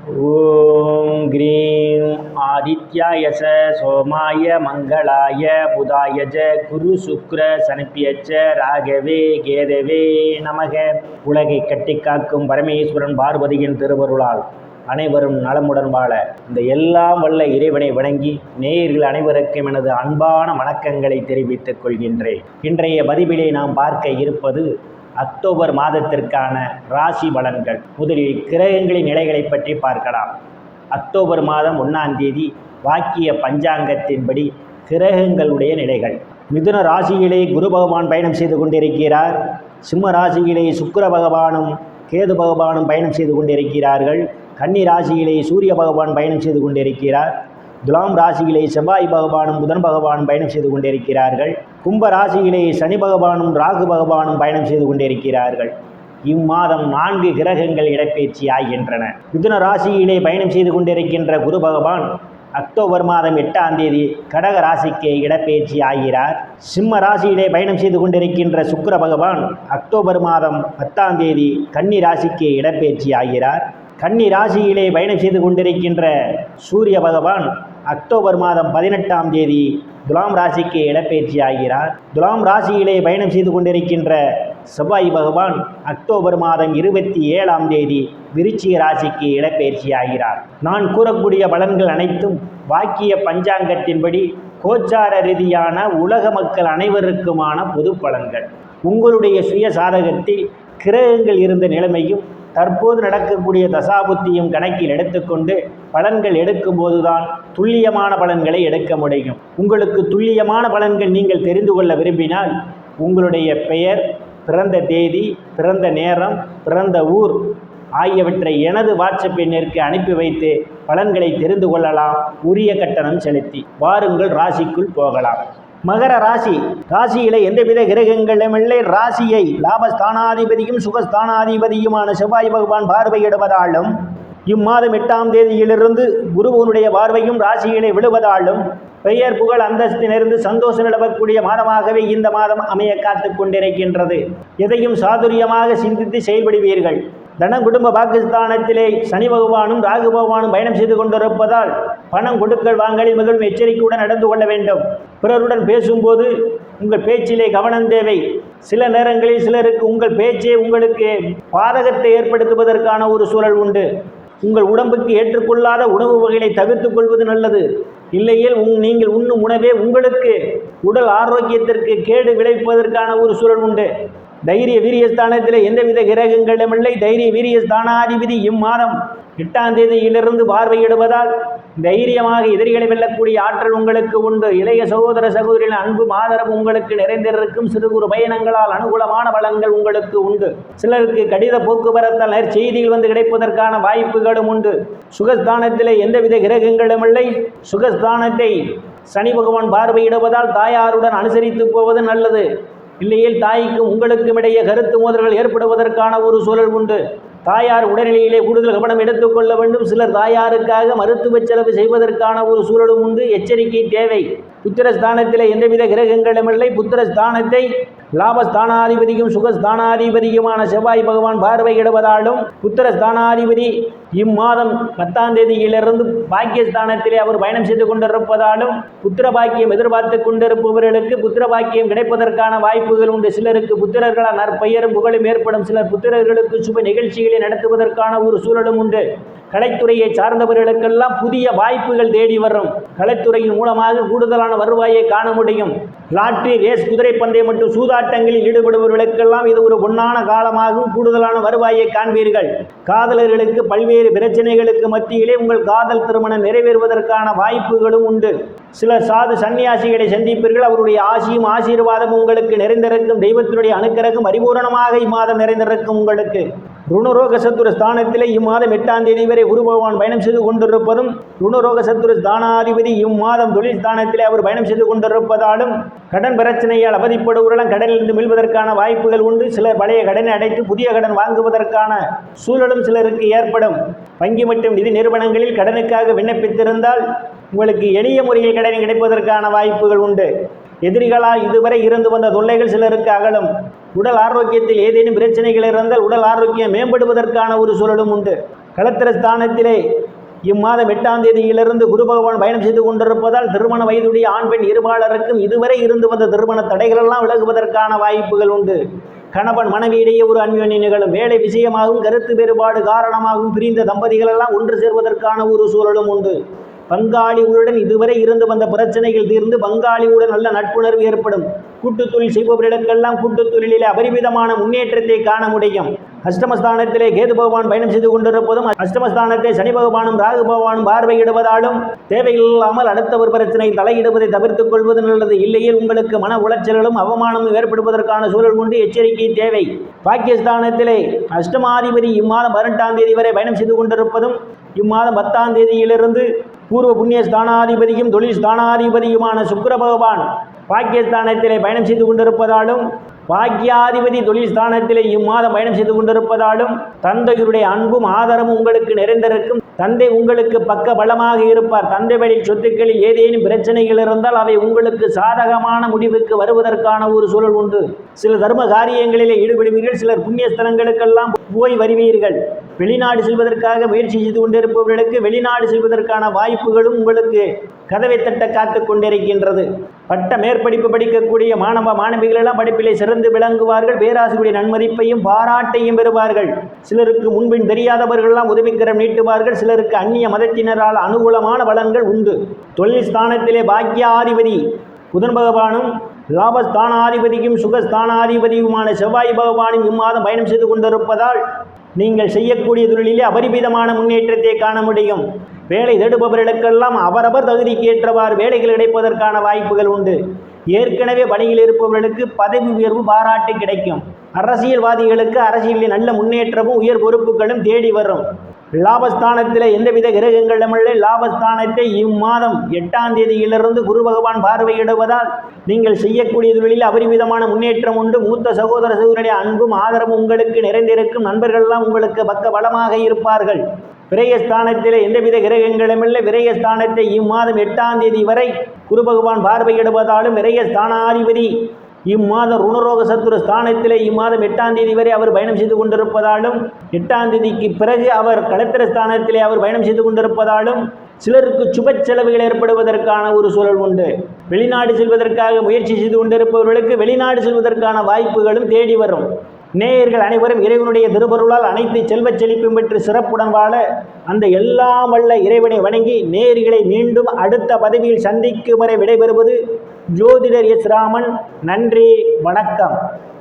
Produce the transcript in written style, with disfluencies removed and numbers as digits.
ஓம் cream ஆதித்யாய சோமாய மங்களாய புதாயஜ குரு சுக்ர சனிப்பியச்ச ராகவே கேதவே நமக. உலகை கட்டி காக்கும் பரமேஸ்வரன் பார்வதியின் திருவருளால் அனைவரும் நலமுடன் வாழ இந்த எல்லாம் வல்ல இறைவனை வணங்கி நேயர்கள் அனைவருக்கும் எனது அன்பான வணக்கங்களை தெரிவித்துக் கொள்கின்றேன். இன்றைய பதிவிலே நாம் பார்க்க இருப்பது அக்டோபர் மாதத்திற்கான ராசி பலன்கள். முதலில் கிரகங்களின் நிலைகளை பற்றி பார்க்கலாம். அக்டோபர் மாதம் 1ஆம் தேதி வாக்கிய பஞ்சாங்கத்தின்படி கிரகங்களுடைய நிலைகள். மிதுன ராசியிலே குரு பகவான் பயணம் செய்து கொண்டிருக்கிறார். சிம்ம ராசியிலே சுக்கிர பகவானும் கேது பகவானும் பயணம் செய்து கொண்டிருக்கிறார்கள். கன்னி ராசியிலே சூரிய பகவான் பயணம் செய்து கொண்டிருக்கிறார். துலாம் ராசியிலே செவ்வாய் பகவானும் புதன் பகவானும் பயணம் செய்து கொண்டிருக்கிறார்கள். கும்ப ராசியிலே சனி பகவானும் ராகு பகவானும் பயணம் செய்து கொண்டிருக்கிறார்கள். இம்மாதம் 4 கிரகங்கள் இடப்பெயர்ச்சி ஆகின்றன. மிதுன ராசியிலே பயணம் செய்து கொண்டிருக்கின்ற குரு பகவான் அக்டோபர் மாதம் 8ஆம் தேதி கடக ராசிக்கு இடப்பெயர்ச்சி ஆகிறார். சிம்ம ராசியிலே பயணம் செய்து கொண்டிருக்கின்ற சுக்கிர பகவான் அக்டோபர் மாதம் 10ஆம் தேதி கன்னி ராசிக்கு இடப்பெயர்ச்சி ஆகிறார். கன்னி ராசியிலே பயணம் செய்து கொண்டிருக்கின்ற சூரிய பகவான் அக்டோபர் மாதம் 18ஆம் தேதி துலாம் ராசிக்கு இடப்பெயர்ச்சி ஆகிறார். துலாம் ராசியிலே பயணம் செய்து கொண்டிருக்கின்ற செவ்வாய் பகவான் அக்டோபர் மாதம் 27ஆம் தேதி விருச்சிக ராசிக்கு இடப்பெயர்ச்சி ஆகிறார். நான் கூறக்கூடிய பலன்கள் அனைத்தும் வாக்கிய பஞ்சாங்கத்தின்படி கோச்சார ரீதியான உலக மக்கள் அனைவருக்குமான பொது பலன்கள். உங்களுடைய சுய சாதகத்தில் கிரகங்கள் இருந்த நிலைமையும் தற்போது நடக்கக்கூடிய தசாபுத்தியும் கணக்கில் எடுத்துக்கொண்டு பலன்கள் எடுக்கும்போதுதான் துல்லியமான பலன்களை எடுக்க முடியும். உங்களுக்கு துல்லியமான பலன்கள் நீங்கள் தெரிந்து கொள்ள விரும்பினால் உங்களுடைய பெயர், பிறந்த தேதி, பிறந்த நேரம், பிறந்த ஊர் ஆகியவற்றை எனது வாட்ஸ்அப் எண்ணிற்கு அனுப்பி வைத்து பலன்களை தெரிந்து கொள்ளலாம். உரிய கட்டணம் செலுத்தி வாருங்கள், ராசிக்குள் போகலாம். மகர ராசி. ராசியிலே எந்தவித கிரகங்களும் இல்லை. ராசியை லாபஸ்தானாதிபதியும் சுகஸ்தானாதிபதியுமான செவ்வாய் பகவான் பார்வையிடுவதாலும் இம்மாதம் 8ஆம் தேதியிலிருந்து குருவனுடைய பார்வையும் ராசியிலே விழுவதாலும் பெயர் புகழ் அந்தஸ்திலிருந்து சந்தோஷம் நிலவக்கூடிய மாதமாகவே இந்த மாதம் அமைய காத்து கொண்டிருக்கின்றது. எதையும் சாதுரியமாக சிந்தித்து செயல்படுவீர்கள். தன குடும்ப பாகிஸ்தானத்திலே சனி பகவானும் ராகு பகவானும் பயணம் செய்து கொண்டிருப்பதால் பணம் கொடுக்கல் வாங்கலில் மிகவும் எச்சரிக்கையுடன் நடந்து கொள்ள வேண்டும். பிறருடன் பேசும்போது உங்கள் பேச்சிலே கவனம் தேவை. சில நேரங்களில் சிலருக்கு உங்கள் பேச்சே உங்களுக்கு பாதகத்தை ஏற்படுத்துவதற்கான ஒரு சூழல் உண்டு. உங்கள் உடம்புக்கு ஏற்றுக்கொள்ளாத உணவு வகைகளை தவிர்த்து கொள்வது நல்லது. இல்லையில் நீங்கள் உண்ணும் உணவே உங்களுக்கு உடல் ஆரோக்கியத்திற்கு கேடு விளைவிப்பதற்கான ஒரு சூழல் உண்டு. தைரிய வீரியஸ்தானத்தில் எந்தவித கிரகங்களும் இல்லை. தைரிய வீரியஸ்தானாதிபதி இம்மாதம் 8ஆம் தேதியிலிருந்து பார்வையிடுவதால் தைரியமாக எதிரிகளை வெல்லக்கூடிய ஆற்றல் உங்களுக்கு உண்டு. இளைய சகோதர சகோதரிகளின் அன்பு ஆதரவு உங்களுக்கு நிறைந்திருக்கும். சிறு குறு பயணங்களால் அனுகூலமான பலன்கள் உங்களுக்கு உண்டு. சிலருக்கு கடித போக்குவரத்தால் செய்திகள் வந்து கிடைப்பதற்கான வாய்ப்புகளும் உண்டு. சுகஸ்தானத்திலே எந்தவித கிரகங்களும் இல்லை. சுகஸ்தானத்தை சனி பகவான் பார்வையிடுவதால் தாயாருடன் அனுசரித்து போவது நல்லது. இல்லையில் தாய்க்கும் உங்களுக்கும் இடையே கருத்து மோதல்கள் ஏற்படுவதற்கான ஒரு சூழல் உண்டு. தாயார் உடல்நிலையிலே கூடுதல் கவனம் எடுத்துக்கொள்ள வேண்டும். சிலர் தாயாருக்காக மருத்துவ செலவு செய்வதற்கான ஒரு சூழலும் உண்டு. எச்சரிக்கை தேவை. புத்திரஸ்தானத்தில் எந்தவித கிரகங்களும் இல்லை. புத்திரஸ்தானத்தை லாபஸ்தானாதிபதியும் சுகஸ்தானாதிபதியுமான செவ்வாய் பகவான் பார்வையிடுவதாலும் புத்திரஸ்தானாதிபதி இம்மாதம் 10ஆம் தேதியிலிருந்து பாக்கியஸ்தானத்திலே அவர் பயணம் செய்து கொண்டிருப்பதாலும் புத்திர பாக்கியம் எதிர்பார்த்து கொண்டிருப்பவர்களுக்கு புத்திர பாக்கியம் கிடைப்பதற்கான வாய்ப்புகள் உண்டு. சிலருக்கு புத்திரர்களால் நற்பெயரும் புகழும் ஏற்படும். சிலர் புத்திரர்களுக்கு சுப நிகழ்ச்சிகளை நடத்துவதற்கான ஒரு சூழலும் உண்டு. கலைத்துறையை சார்ந்தவர்களுக்கெல்லாம் புதிய வாய்ப்புகள் தேடி வரும். கலைத்துறையின் மூலமாக கூடுதலான வருவாயை காண முடியும். லாட்டரி, ரேஸ், குதிரை பந்தயம் மற்றும் சூதாட்டங்களில் ஈடுபடுபவர்களுக்கெல்லாம் இது ஒரு பொன்னான காலமாகவும் கூடுதலான வருவாயை காண்பீர்கள். காதலர்களுக்கு பல்வேறு பிரச்சனைகளுக்கு மத்தியிலே உங்கள் காதல் திருமணம் நிறைவேறுவதற்கான வாய்ப்புகளும் உண்டு. சிலர் சாது சன்னியாசிகளை சந்திப்பீர்கள். அவருடைய ஆசியும் ஆசீர்வாதம் உங்களுக்கு நிறைந்திருக்கும். தெய்வத்தினுடைய அனுக்கிரகம் பரிபூரணமாக இம்மாதம் நிறைந்திருக்கும். உங்களுக்கு ருணரோக சத்துரு ஸ்தானத்திலே இம்மாதம் 8ஆம் தேதி வரை குரு பகவான் பயணம் செய்து கொண்டிருப்பதும் ருணரோக சத்துரு ஸ்தானாதிபதி இம்மாதம் தொழில் ஸ்தானத்திலே அவர் பயணம் செய்து கொண்டிருப்பதாலும் கடன் பிரச்சனையால் அவதிப்படுவர்களும் கடனிலிருந்து மீள்வதற்கான வாய்ப்புகள் உண்டு. சிலர் பழைய கடனை அடைத்து புதிய கடன் வாங்குவதற்கான சூழலும் சிலருக்கு ஏற்படும். வங்கி மற்றும் நிதி நிறுவனங்களில் கடனுக்காக விண்ணப்பித்திருந்தால் உங்களுக்கு எளிய முறையில் கடன் கிடைப்பதற்கான வாய்ப்புகள் உண்டு. எதிரிகளால் இதுவரை இருந்து வந்த தொல்லைகள் சிலருக்கு அகலும். உடல் ஆரோக்கியத்தில் ஏதேனும் பிரச்சனைகள் இருந்தால் உடல் ஆரோக்கியம் மேம்படுவதற்கான ஒரு சூழலும் உண்டு. களத்திரஸ்தானத்திலே இம்மாதம் 8ஆம் தேதியிலிருந்து குரு பகவான் பயணம் செய்து கொண்டிருப்பதால் திருமண வயதுடைய ஆண் பெண் இருபாலருக்கும் இதுவரை இருந்து வந்த திருமண தடைகளெல்லாம் விலகுவதற்கான வாய்ப்புகள் உண்டு. கணவன் மனைவியிடையே ஒரு அந்யோன்யம் நிகழும். வேலை விஷயமாகவும் கருத்து வேறுபாடு காரணமாகவும் பிரிந்த தம்பதிகளெல்லாம் ஒன்று சேர்வதற்கான ஒரு சூழலும் உண்டு. பங்காளிகளுடன் இதுவரை இருந்து வந்த பிரச்சனைகள் தீர்ந்து பங்காளியுடன் நல்ல நட்புணர்வு ஏற்படும். கூட்டுத் தொழில் செய்பவர்களுக்கெல்லாம் கூட்டுத் தொழிலிலே அபரிமிதமான முன்னேற்றத்தை காண முடியும். அஷ்டமஸ்தானத்திலே கேது பகவான் பயணம் செய்து கொண்டிருப்பதும் அஷ்டமஸ்தானத்தை சனி பகவானும் ராகு பகவானும் பார்வையிடுவதாலும் தேவையில்லாமல் அடுத்தவர் பிரச்சனை தலையிடுவதை தவிர்த்துக் கொள்வது நல்லது. இல்லையில் உங்களுக்கு மன உளைச்சல்களும் அவமானமும் ஏற்படுவதற்கான சூழல் கொண்டு எச்சரிக்கை தேவை. பாக்கியஸ்தானத்திலே அஷ்டமாதிபதி இம்மாதம் 18ஆம் தேதி வரை பயணம் செய்து கொண்டிருப்பதும் இம்மாதம் 10ஆம் தேதியிலிருந்து பூர்வ புண்ணிய ஸ்தானாதிபதியும் தொழில் ஸ்தானாதிபதியுமான சுக்கிர பகவான் பாக்கியஸ்தானத்திலே பயணம் செய்து கொண்டிருப்பதாலும் பாக்கியாதிபதி தொழில் ஸ்தானத்திலே இம்மாதம் பயணம் செய்து கொண்டிருப்பதாலும் தந்தையருடைய அன்பும் ஆதரவும் உங்களுக்கு நிறைந்திருக்கும். தந்தை உங்களுக்கு பக்க பலமாக இருப்பார். தந்தை வழி சொத்துக்களில் ஏதேனும் பிரச்சனைகள் இருந்தால் அவை உங்களுக்கு சாதகமான முடிவுக்கு வருவதற்கான ஒரு சூழல் உண்டு. சில தர்ம காரியங்களிலே ஈடுபடுவீர்கள். சிலர் புண்ணிய ஸ்தலங்களுக்கெல்லாம் போய் வருவீர்கள். வெளிநாடு செல்வதற்காக முயற்சி செய்து கொண்டிருப்பவர்களுக்கு வெளிநாடு செல்வதற்கான வாய்ப்புகளும் உங்களுக்கு கதவை தட்ட காத்து கொண்டிருக்கின்றது. பட்ட மேற்படிப்பு படிக்கக்கூடிய மாணவ மாணவிகளெல்லாம் படிப்பிலே சிறந்து விளங்குவார்கள். பேராசிரியருடைய நன்மதிப்பையும் பாராட்டையும் பெறுவார்கள். சிலருக்கு முன்பின் தெரியாதவர்களெல்லாம் உதவிக்கரம் நீட்டுவார்கள். சிலருக்கு அந்நிய மதத்தினரால் அனுகூலமான பலன்கள் உண்டு. தொழில் ஸ்தானத்திலே பாக்கியாதிபதி புதன் பகவானும் லாபஸ்தானாதிபதியும் சுகஸ்தானாதிபதியுமான செவ்வாய் பகவானும் இம்மாதம் பயணம் செய்து கொண்டிருப்பதால் நீங்கள் செய்யக்கூடிய தொழிலிலே அபரிமிதமான முன்னேற்றத்தை காண முடியும். வேலை தேடுபவர்களுக்கெல்லாம் அவரவர் தகுதிக்கு ஏற்றவாறு வேலைகள் கிடைப்பதற்கான வாய்ப்புகள் உண்டு. ஏற்கனவே பணியில் இருப்பவர்களுக்கு பதவி உயர்வு பாராட்டு கிடைக்கும். அரசியல்வாதிகளுக்கு அரசியலில் நல்ல முன்னேற்றமும் உயர் பொறுப்புகளும் தேடி வரும். லாபஸ்தானத்தில் எந்தவித கிரகங்களுமில்லை. லாபஸ்தானத்தை இம்மாதம் 8ஆம் தேதியிலிருந்து குரு பகவான் பார்வையிடுவதால் நீங்கள் செய்யக்கூடிய தொழிலில் அபரிமிதமான முன்னேற்றம் உண்டு. மூத்த சகோதர சகோதரனுடைய அன்பும் ஆதரவும் உங்களுக்கு நிறைந்திருக்கும். நண்பர்கள்லாம் உங்களுக்கு பக்க பலமாக இருப்பார்கள். விரயஸ்தானத்தில் எந்தவித கிரகங்களுமில்லை. விரயஸ்தானத்தை இம்மாதம் 8ஆம் தேதி வரை குரு பகவான் பார்வையிடுவதாலும் விரயஸ்தானாதிபதி இம்மாதம் ருணரோக சத்துரு ஸ்தானத்திலே இம்மாதம் 8ஆம் தேதி வரை அவர் பயணம் செய்து கொண்டிருப்பதாலும் 8ஆம் தேதிக்கு பிறகு அவர் களத்திர ஸ்தானத்திலே அவர் பயணம் செய்து கொண்டிருப்பதாலும் சிலருக்கு சுப செலவுகள் ஏற்படுவதற்கான ஒரு சூழல் உண்டு. வெளிநாடு செல்வதற்காக முயற்சி செய்து கொண்டிருப்பவர்களுக்கு வெளிநாடு செல்வதற்கான வாய்ப்புகளும் தேடி வரும். நேயர்கள் அனைவரும் இறைவனுடைய திருவருளால் அனைத்து செல்வச் செழிப்பும் பெற்று சிறப்புடன் வாழ அந்த எல்லாம் வல்ல இறைவனை வணங்கி நேயர்களை மீண்டும் அடுத்த பதவியில் சந்திக்கும் வரை விடைபெறுவது ஜோதிடர் எஸ் ராமன். நன்றி, வணக்கம்.